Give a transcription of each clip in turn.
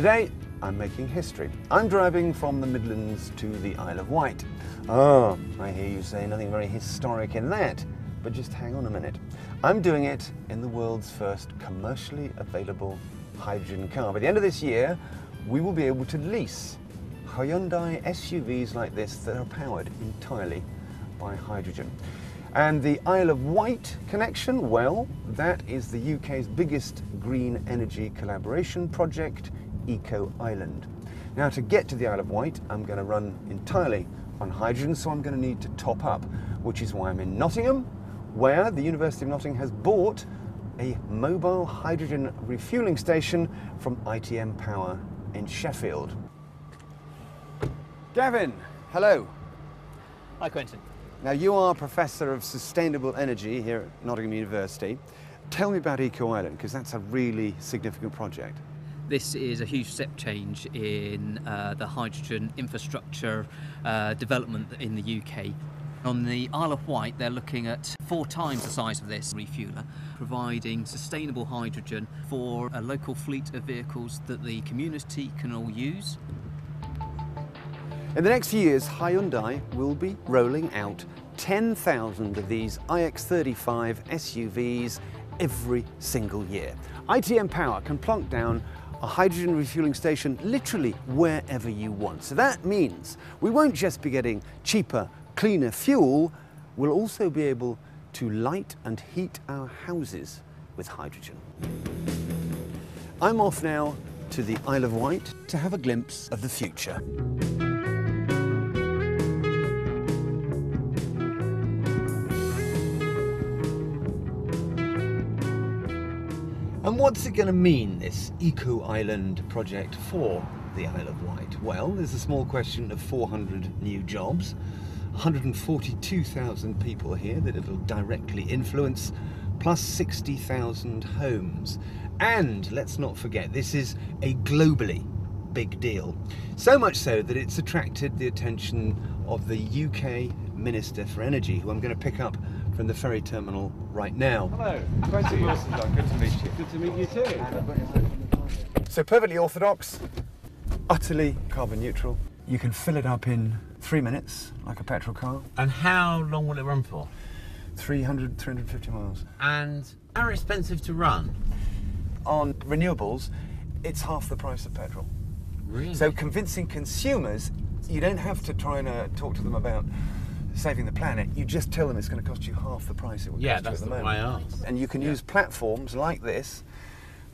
Today, I'm making history. I'm driving from the Midlands to the Isle of Wight. Oh, I hear you say nothing very historic in that, but just hang on a minute. I'm doing it in the world's first commercially available hydrogen car. By the end of this year, we will be able to lease Hyundai SUVs like this that are powered entirely by hydrogen. And the Isle of Wight connection, well, that is the UK's biggest green energy collaboration project, EcoIsland. Now, to get to the Isle of Wight, I'm going to run entirely on hydrogen, so I'm going to need to top up, which is why I'm in Nottingham, where the University of Nottingham has bought a mobile hydrogen refuelling station from ITM Power in Sheffield. Gavin, hello. Hi, Quentin. Now, you are Professor of Sustainable Energy here at Nottingham University. Tell me about EcoIsland, because that's a really significant project. This is a huge step change in the hydrogen infrastructure development in the UK. On the Isle of Wight, they're looking at 4 times the size of this refueler, providing sustainable hydrogen for a local fleet of vehicles that the community can all use. In the next few years, Hyundai will be rolling out 10,000 of these ix35 SUVs every single year. ITM Power can plonk down a hydrogen refueling station literally wherever you want. So that means we won't just be getting cheaper, cleaner fuel, we'll also be able to light and heat our houses with hydrogen. I'm off now to the Isle of Wight to have a glimpse of the future. And what's it going to mean, this EcoIsland project, for the Isle of Wight? Well, there's a small question of 400 new jobs, 142,000 people here that it'll directly influence, plus 60,000 homes. And let's not forget, this is a globally big deal. So much so that it's attracted the attention of the UK Minister for Energy, who I'm going to pick up from the ferry terminal right now. Hello, Quentin Wilson, good to meet you. Good to meet you too. So perfectly orthodox, utterly carbon neutral. You can fill it up in 3 minutes, like a petrol car. And how long will it run for? 350 miles. And how expensive to run? On renewables, it's half the price of petrol. Really? So convincing consumers, you don't have to try and talk to them about saving the planet. You just tell them it's going to cost you half the price it would cost you at the moment. Yeah, that's the way I asked. And you can use platforms like this,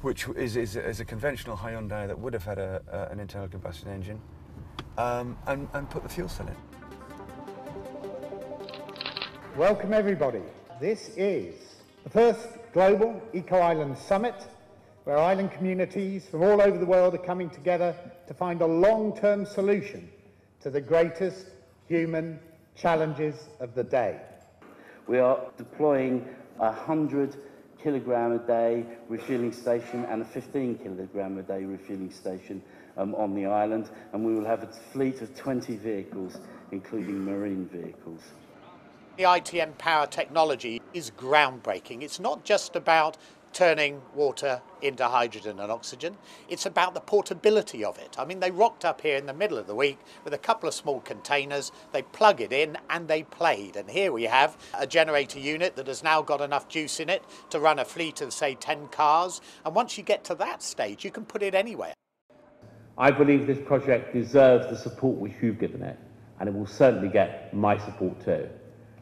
which is a conventional Hyundai that would have had an internal combustion engine, and put the fuel cell in. Welcome everybody. This is the first global EcoIslands Summit, where island communities from all over the world are coming together to find a long-term solution to the greatest human challenges of the day. We are deploying a 100 kilogram a day refueling station and a 15 kilogram a day refueling station on the island, and we will have a fleet of 20 vehicles, including marine vehicles. The ITM Power technology is groundbreaking. It's not just about turning water into hydrogen and oxygen, it's about the portability of it. I mean, they rocked up here in the middle of the week with a couple of small containers, they plug it in and they played. And here we have a generator unit that has now got enough juice in it to run a fleet of, say, 10 cars. And once you get to that stage, you can put it anywhere. I believe this project deserves the support which you've given it, and it will certainly get my support too.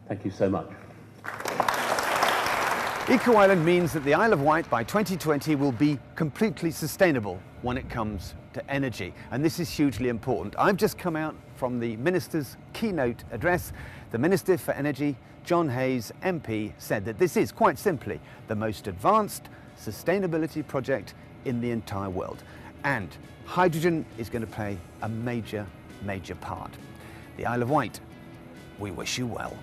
Thank you so much. EcoIsland means that the Isle of Wight by 2020 will be completely sustainable when it comes to energy. And this is hugely important. I've just come out from the Minister's keynote address. The Minister for Energy, John Hayes, MP, said that this is, quite simply, the most advanced sustainability project in the entire world. And hydrogen is going to play a major, major part. The Isle of Wight, we wish you well.